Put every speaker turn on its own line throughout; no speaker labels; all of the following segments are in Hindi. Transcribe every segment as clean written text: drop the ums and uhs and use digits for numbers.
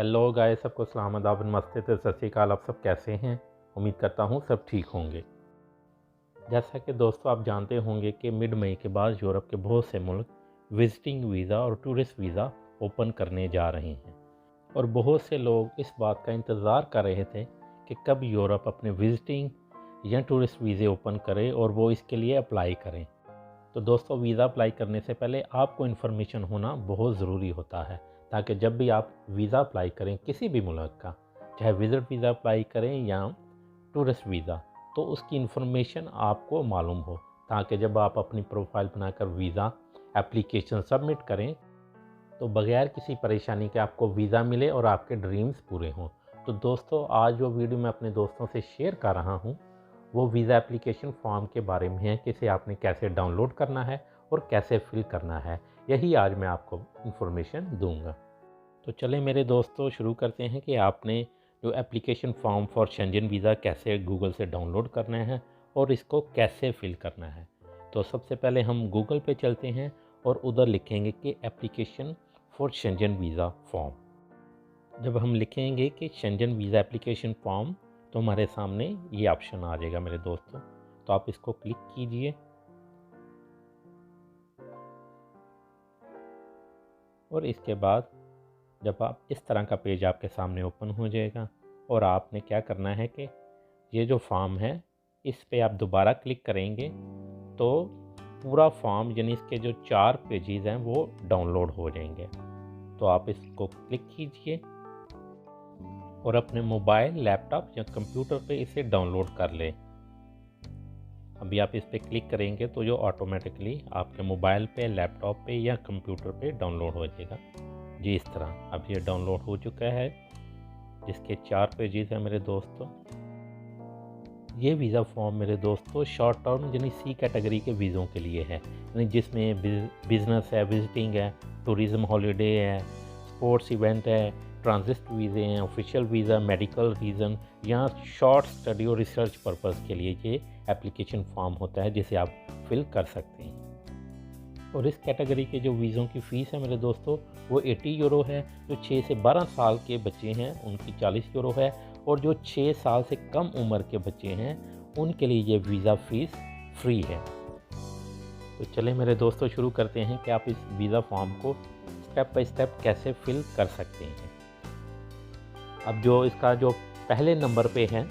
हेलो गाइस, सबको सलाम आदाब नमस्ते तो सत श्री अकाल। आप सब कैसे हैं? उम्मीद करता हूं सब ठीक होंगे। जैसा कि दोस्तों आप जानते होंगे कि मिड मई के बाद यूरोप के बहुत से मुल्क विजिटिंग वीज़ा और टूरिस्ट वीज़ा ओपन करने जा रहे हैं और बहुत से लोग इस बात का इंतज़ार कर रहे थे कि कब यूरोप अपने विजिटिंग या टूरिस्ट वीज़े ओपन करे और वो इसके लिए अप्लाई करें। तो दोस्तों, वीज़ा अप्लाई करने से पहले आपको इन्फॉर्मेशन होना बहुत ज़रूरी होता है, ताकि जब भी आप वीज़ा अप्लाई करें किसी भी मुल्क का, चाहे विज़िट वीज़ा अप्लाई करें या टूरिस्ट वीज़ा, तो उसकी इन्फॉर्मेशन आपको मालूम हो, ताकि जब आप अपनी प्रोफाइल बनाकर वीज़ा एप्लीकेशन सबमिट करें तो बगैर किसी परेशानी के आपको वीज़ा मिले और आपके ड्रीम्स पूरे हों। तो दोस्तों, आज जो वीडियो मैं अपने दोस्तों से शेयर कर रहा हूँ वो वीज़ा एप्लीकेशन फॉर्म के बारे में है कि इसे आपने कैसे डाउनलोड करना है और कैसे फिल करना है। यही आज मैं आपको इन्फॉर्मेशन दूंगा। तो चलें मेरे दोस्तों, शुरू करते हैं कि आपने जो application form for Shenzhen visa कैसे गूगल से डाउनलोड करना है और इसको कैसे फिल करना है। तो सबसे पहले हम गूगल पे चलते हैं और उधर लिखेंगे कि application for Shenzhen visa form. जब हम लिखेंगे कि शेंजन वीज़ा एप्लीकेशन फॉर्म तो हमारे सामने ये ऑप्शन आ जाएगा मेरे दोस्तों। तो आप इसको क्लिक कीजिए और इसके बाद जब आप इस तरह का पेज आपके सामने ओपन हो जाएगा और आपने क्या करना है कि ये जो फॉर्म है इस पे आप दोबारा क्लिक करेंगे तो पूरा फॉर्म यानी इसके जो 4 पेजेस हैं वो डाउनलोड हो जाएंगे। तो आप इसको क्लिक कीजिए और अपने मोबाइल, लैपटॉप या कंप्यूटर पे इसे डाउनलोड कर लें। अभी आप इस पर क्लिक करेंगे तो जो ऑटोमेटिकली आपके मोबाइल पे, लैपटॉप पे या कंप्यूटर पे डाउनलोड हो जाएगा जी इस तरह। अब ये डाउनलोड हो चुका है, जिसके 4 पेजेस हैं मेरे दोस्तों। ये वीज़ा फॉर्म मेरे दोस्तों शॉर्ट टर्म यानी सी कैटेगरी के वीज़ों के लिए है, यानी जिसमें बिजनेस है, विजिटिंग है, टूरिज़्म हॉलीडे है, स्पोर्ट्स इवेंट है, ट्रांजिट वीज़े हैं, ऑफिशियल वीज़ा, मेडिकल रीज़न या शॉर्ट स्टडी और रिसर्च पर्पज़ के लिए ये एप्लीकेशन फॉर्म होता है जिसे आप फिल कर सकते हैं। और इस कैटेगरी के जो वीज़ों की फ़ीस है मेरे दोस्तों वो 80 यूरो है। जो 6 से 12 साल के बच्चे हैं उनकी 40 यूरो है और जो 6 साल से कम उम्र के बच्चे हैं उनके लिए ये वीज़ा फ़ीस फ्री है। तो चलें मेरे दोस्तों, शुरू करते हैं कि आप इस वीज़ा फॉर्म को स्टेप बाय स्टेप कैसे फिल कर सकते हैं। अब जो इसका जो पहले नंबर पे है,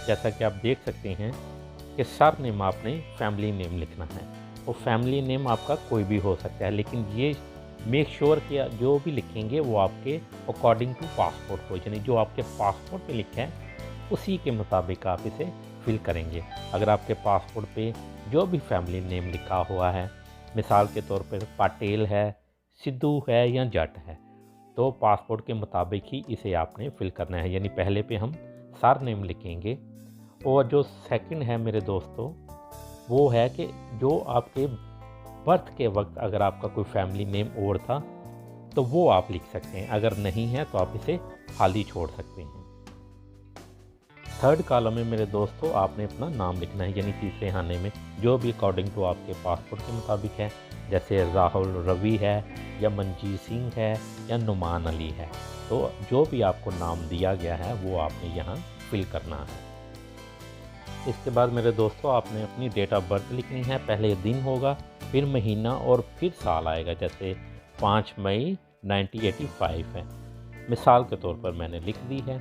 जैसा कि आप देख सकते हैं कि सर नेम आपने फैमिली नेम लिखना है। वो फैमिली नेम आपका कोई भी हो सकता है, लेकिन ये मेक श्योर कि जो भी लिखेंगे वो आपके अकॉर्डिंग टू पासपोर्ट हो, यानी जो आपके पासपोर्ट पे लिखा है उसी के मुताबिक आप इसे फिल करेंगे। अगर आपके पासपोर्ट पे जो भी फैमिली नेम लिखा हुआ है, मिसाल के तौर पर पटेल है, सिद्धू है या जट है, तो पासपोर्ट के मुताबिक ही इसे आपने फिल करना है। यानी पहले पे हम सर नेम लिखेंगे और जो सेकंड है मेरे दोस्तों वो है कि जो आपके बर्थ के वक्त अगर आपका कोई फैमिली नेम और था तो वो आप लिख सकते हैं, अगर नहीं है तो आप इसे खाली छोड़ सकते हैं। थर्ड कॉलम में मेरे दोस्तों आपने अपना नाम लिखना है, यानी तीसरे खाने में जो भी अकॉर्डिंग टू आपके पासपोर्ट के मुताबिक है, जैसे राहुल रवि है या मनजीत सिंह है या नुमान अली है। तो जो भी आपको नाम दिया गया है वो आपने यहाँ फिल करना है। इसके बाद मेरे दोस्तों आपने अपनी डेट ऑफ बर्थ लिखनी है। पहले दिन होगा, फिर महीना और फिर साल आएगा। जैसे 5 मई 1985 है, मिसाल के तौर पर मैंने लिख दी है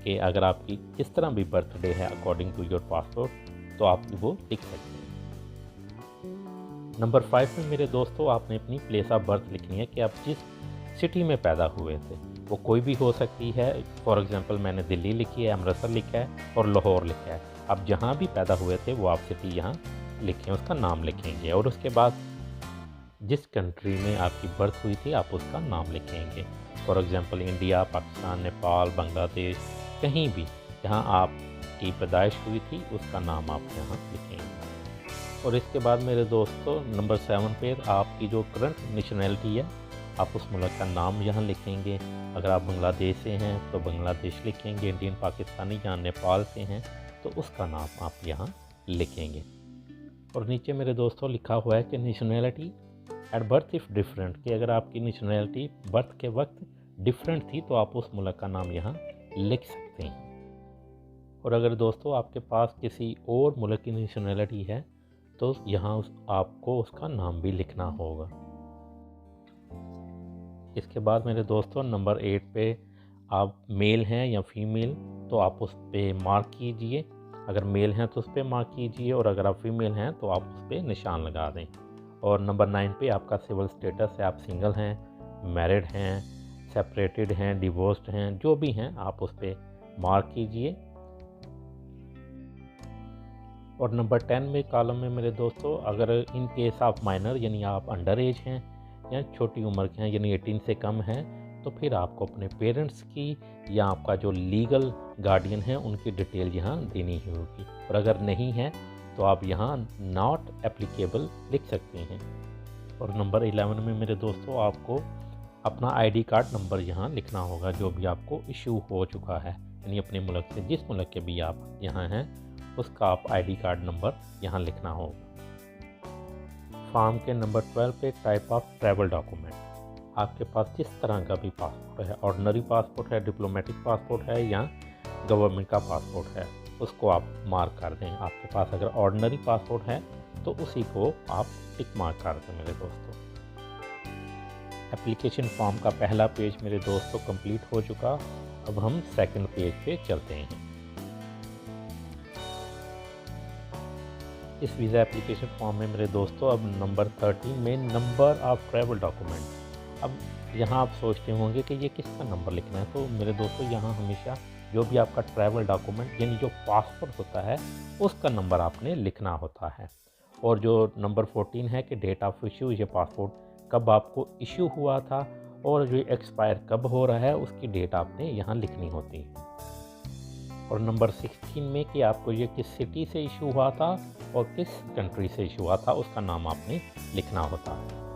कि अगर आपकी किस तरह भी बर्थडे है अकॉर्डिंग टू योर पासपोर्ट तो आप वो लिख सकते हैं। नंबर 5 में मेरे दोस्तों आपने अपनी प्लेस ऑफ बर्थ लिखनी है कि आप जिस सिटी में पैदा हुए थे, वो कोई भी हो सकती है। फॉर एग्जांपल मैंने दिल्ली लिखी है, अमृतसर लिखा है और लाहौर लिखा है। आप जहाँ भी पैदा हुए थे वो आप सिटी यहाँ लिखें, उसका नाम लिखेंगे और उसके बाद जिस कंट्री में आपकी बर्थ हुई थी आप उसका नाम लिखेंगे। For example India, Pakistan, Nepal, Bangladesh, कहीं भी जहाँ आपकी पैदाइश हुई थी उसका नाम आप यहाँ लिखेंगे। और इसके बाद मेरे दोस्तों नंबर 7 पे आपकी जो करंट नेशनैलिटी है आप उस मुल्क का नाम यहाँ लिखेंगे। अगर आप बांग्लादेश से हैं तो बांग्लादेश लिखेंगे, इंडियन पाकिस्तानी या नेपाल से हैं तो उसका नाम आप यहाँ लिखेंगे। और नीचे मेरे दोस्तों लिखा हुआ है कि nationality at birth if different, कि अगर आपकी नेशनैलिटी बर्थ के वक्त डिफरेंट थी तो आप उस मुल्क का नाम यहाँ लिख सकते हैं। और अगर दोस्तों आपके पास किसी और मुल्क की नेशनैलिटी है तो यहाँ आपको उसका नाम भी लिखना होगा। इसके बाद मेरे दोस्तों नंबर 8 पे आप मेल हैं या फीमेल तो आप उस पर मार्क कीजिए। अगर मेल हैं तो उस पर मार्क कीजिए और अगर आप फीमेल हैं तो आप उस पर निशान लगा दें। और नंबर 9 पे आपका सिविल स्टेटस है, आप सिंगल हैं, मैरिड हैं, सेपरेटेड हैं, डिवोर्स्ड हैं, जो भी हैं आप उस पर मार्क कीजिए। और नंबर 10 में कॉलम में मेरे दोस्तों अगर इन केस ऑफ माइनर यानी आप अंडर एज हैं या छोटी उम्र के हैं यानी 18 से कम हैं तो फिर आपको अपने पेरेंट्स की या आपका जो लीगल गार्डियन है उनकी डिटेल यहाँ देनी ही होगी। और अगर नहीं है तो आप यहाँ नॉट एप्लीकेबल लिख सकते हैं। और नंबर 11 में मेरे दोस्तों आपको अपना आईडी कार्ड नंबर यहाँ लिखना होगा जो भी आपको इशू हो चुका है, यानी अपने मुल्क से जिस मुल्क के भी आप यहाँ हैं उसका आप आईडी कार्ड नंबर यहाँ लिखना होगा। फॉर्म के नंबर 12 पे टाइप ऑफ ट्रैवल डॉक्यूमेंट, आपके पास जिस तरह का भी पासपोर्ट है, ऑर्डिनरी पासपोर्ट है, डिप्लोमेटिक पासपोर्ट है या गवर्नमेंट का पासपोर्ट है, उसको आप मार्क कर दें। आपके पास अगर ऑर्डिनरी पासपोर्ट है तो उसी को आप टिक मार्क कर दें मेरे दोस्तों। एप्लीकेशन फॉर्म का पहला पेज मेरे दोस्तों कंप्लीट हो चुका। अब हम सेकंड पेज पे चलते हैं। इस वीज़ा एप्लीकेशन फॉर्म में मेरे दोस्तों अब नंबर 13 में नंबर ऑफ़ ट्रैवल डॉक्यूमेंट। अब यहाँ आप सोचते होंगे कि ये किसका नंबर लिखना है, तो मेरे दोस्तों यहाँ हमेशा जो भी आपका ट्रैवल डॉक्यूमेंट यानी जो पासपोर्ट होता है उसका नंबर आपने लिखना होता है। और जो नंबर 14 है कि डेट ऑफ इशू, ये पासपोर्ट कब आपको इशू हुआ था और जो एक्सपायर कब हो रहा है उसकी डेट आपने यहाँ लिखनी होती है। और नंबर 16 में कि आपको ये किस सिटी से इशू हुआ था और किस कंट्री से इशू हुआ था उसका नाम आपने लिखना होता है।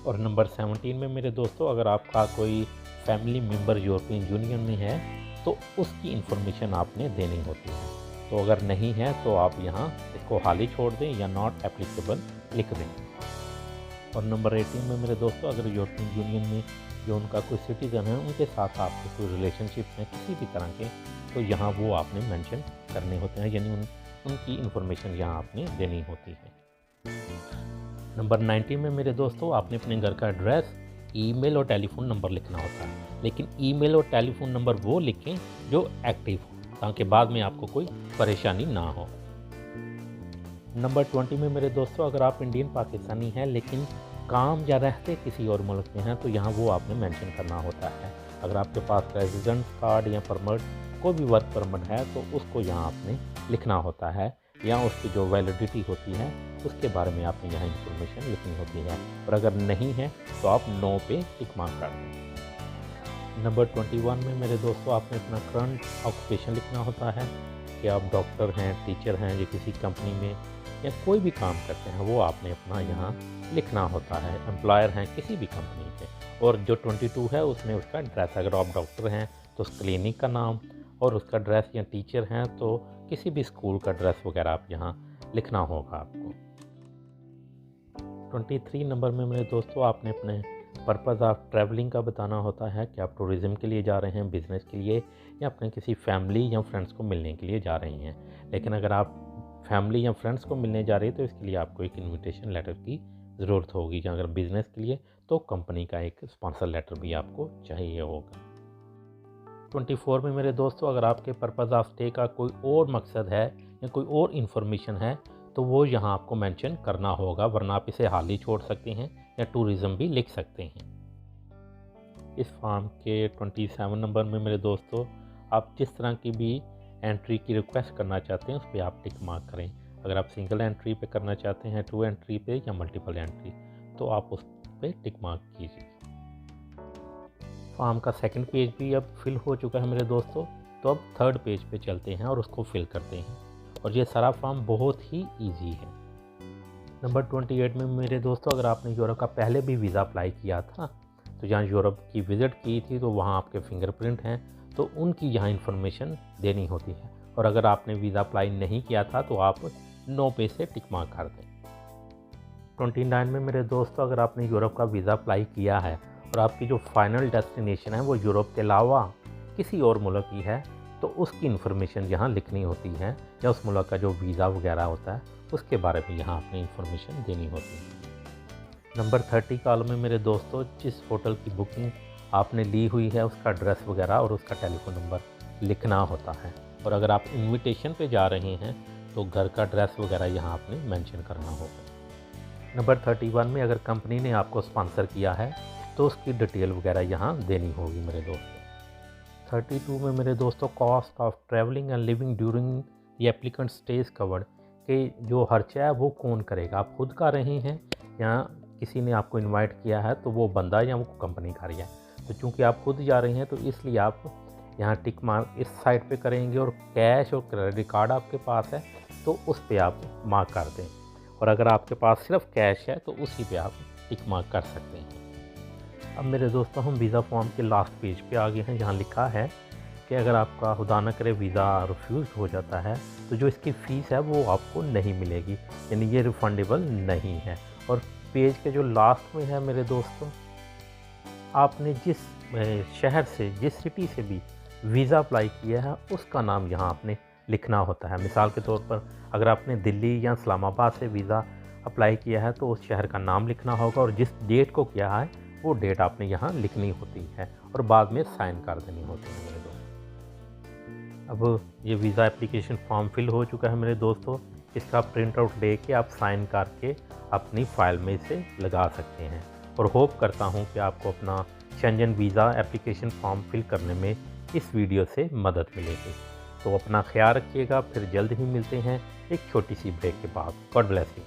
और नंबर 17 में मेरे दोस्तों अगर आपका कोई फैमिली मेम्बर यूरोपियन यूनियन में है तो उसकी इन्फॉर्मेशन आपने देनी होती है। तो अगर नहीं है तो आप यहाँ इसको हाल ही छोड़ दें या नॉट एप्लीकेबल लिख दें। और नंबर 18 में मेरे दोस्तों अगर यूरोपियन यूनियन में जो उनका कोई सिटीज़न है उनके साथ आपके कोई रिलेशनशिप हैं किसी भी तरह के तो यहाँ वो आपने मेंशन करने होते हैं, यानी उनकी इन्फॉर्मेशन यहाँ आपने देनी होती है। नंबर 19 में मेरे दोस्तों आपने अपने घर का एड्रेस, ईमेल और टेलीफोन नंबर लिखना होता है, लेकिन ईमेल और टेलीफोन नंबर वो लिखें जो एक्टिव हो ताकि बाद में आपको कोई परेशानी ना हो। नंबर 20 में मेरे दोस्तों अगर आप इंडियन पाकिस्तानी हैं लेकिन काम या रहते किसी और मुल्क में हैं तो यहाँ वो आपने मेंशन करना होता है। अगर आपके पास रेजिडेंस कार्ड या परमिट कोई भी वर्क परमिट है तो उसको यहाँ आपने लिखना होता है या उसकी जो वैलिडिटी होती है उसके बारे में आपने यहाँ इंफॉर्मेशन लिखनी होती है। और अगर नहीं है तो आप नो पे टिक मार्क कर दें। नंबर 21 में मेरे दोस्तों आपने अपना करंट ऑक्यूपेशन लिखना होता है कि आप डॉक्टर हैं, टीचर हैं या किसी कंपनी में या कोई भी काम करते हैं वो आपने अपना यहाँ लिखना होता है। एम्प्लॉयर हैं किसी भी कंपनी के। और जो 22 है उसमें उसका एड्रेस, अगर आप डॉक्टर हैं तो उस क्लिनिक का नाम और उसका एड्रेस, या टीचर हैं तो किसी भी स्कूल का एड्रेस वगैरह आप यहाँ लिखना होगा आपको। 23 नंबर में मेरे दोस्तों आपने अपने पर्पज़ ऑफ ट्रैवलिंग का बताना होता है कि आप टूरिज़म के लिए जा रहे हैं, बिज़नेस के लिए या अपने किसी फैमिली या फ्रेंड्स को मिलने के लिए जा रहे हैं। लेकिन अगर आप फैमिली या फ्रेंड्स को मिलने जा रहे हैं तो इसके लिए आपको एक इन्विटेशन लेटर की ज़रूरत होगी, या अगर बिज़नेस के लिए तो कंपनी का एक स्पॉन्सर लेटर भी आपको चाहिए होगा। 24 में मेरे दोस्तों अगर आपके पर्पज़ ऑफ स्टे का कोई और मकसद है या कोई और इन्फॉर्मेशन है तो वो यहाँ आपको मेंशन करना होगा, वरना आप इसे हाल ही छोड़ सकते हैं या टूरिज़म भी लिख सकते हैं। इस फॉर्म के 27 नंबर में मेरे दोस्तों आप जिस तरह की भी एंट्री की रिक्वेस्ट करना चाहते हैं उस पर आप टिक मार्क करें। अगर आप सिंगल एंट्री पे करना चाहते हैं, 2 एंट्री पे या मल्टीपल एंट्री, तो आप उस पर टिक मार्क कीजिए। फॉर्म का सेकंड पेज भी अब फिल हो चुका है मेरे दोस्तों, तो अब थर्ड पेज पे चलते हैं और उसको फिल करते हैं। और ये सारा फॉर्म बहुत ही इजी है। नंबर 28 में मेरे दोस्तों अगर आपने यूरोप का पहले भी वीज़ा अप्लाई किया था तो जहाँ यूरोप की विज़िट की थी तो वहाँ आपके फिंगरप्रिंट हैं तो उनकी यहाँ इन्फॉर्मेशन देनी होती है। और अगर आपने वीज़ा अप्लाई नहीं किया था तो आप नो पे से टिक मार्क कर दें। 29 में मेरे दोस्तों अगर आपने यूरोप का वीज़ा अप्लाई किया है और आपकी जो फाइनल डेस्टिनेशन है वो यूरोप के अलावा किसी और मुल्क की है, तो उसकी इन्फॉर्मेशन यहाँ लिखनी होती है, या उस मुल्क का जो वीज़ा वगैरह होता है उसके बारे में यहाँ अपनी इन्फॉर्मेशन देनी होती है। नंबर 30 कॉलम में मेरे दोस्तों जिस होटल की बुकिंग आपने ली हुई है उसका एड्रेस वगैरह और उसका टेलीफोन नंबर लिखना होता है। और अगर आप इनविटेशन पे जा रहे हैं तो घर का एड्रेस वगैरह यहाँ आपने मेंशन करना होगा। नंबर 31 में अगर कंपनी ने आपको स्पॉन्सर किया है तो उसकी डिटेल वगैरह यहाँ देनी होगी मेरे दोस्तों। 32 में मेरे दोस्तों cost of travelling and living during the applicant stage covered के जो खर्चा है वो कौन करेगा, आप खुद कर रहे हैं या किसी ने आपको इनवाइट किया है तो वो बंदा या वो कंपनी कर रही है। तो चूँकि आप खुद जा रहे हैं तो इसलिए आप यहाँ टिक मार्क इस साइड पे करेंगे, और कैश और क्रेडिट कार्ड आपके पास है तो उस पे आप मार्क कर दें, और अगर आपके पास सिर्फ कैश है तो उसी पे आप टिक मार्क कर सकते हैं। अब मेरे दोस्तों हम वीज़ा फॉर्म के लास्ट पेज पे आ गए हैं, जहाँ लिखा है कि अगर आपका खुदा न करे वीज़ा रिफ्यूज़ हो जाता है तो जो इसकी फ़ीस है वो आपको नहीं मिलेगी, यानी ये रिफ़ंडेबल नहीं है। और पेज के जो लास्ट में है मेरे दोस्तों, आपने जिस शहर से जिस सिटी से भी वीज़ा अप्लाई किया है उसका नाम यहाँ आपने लिखना होता है। मिसाल के तौर पर अगर आपने दिल्ली या इस्लामाबाद से वीज़ा अप्लाई किया है तो उस शहर का नाम लिखना होगा, और जिस डेट को किया है वो डेट आपने यहाँ लिखनी होती है और बाद में साइन कर देनी होती है मेरे दोस्तों। अब ये वीज़ा एप्लीकेशन फॉर्म फिल हो चुका है मेरे दोस्तों, इसका प्रिंट आउट लेके आप साइन करके अपनी फ़ाइल में इसे लगा सकते हैं। और होप करता हूँ कि आपको अपना Schengen visa application form fill करने में इस वीडियो से मदद मिलेगी। तो अपना ख्याल रखिएगा, फिर जल्द ही मिलते हैं एक छोटी सी ब्रेक के बाद। God bless you.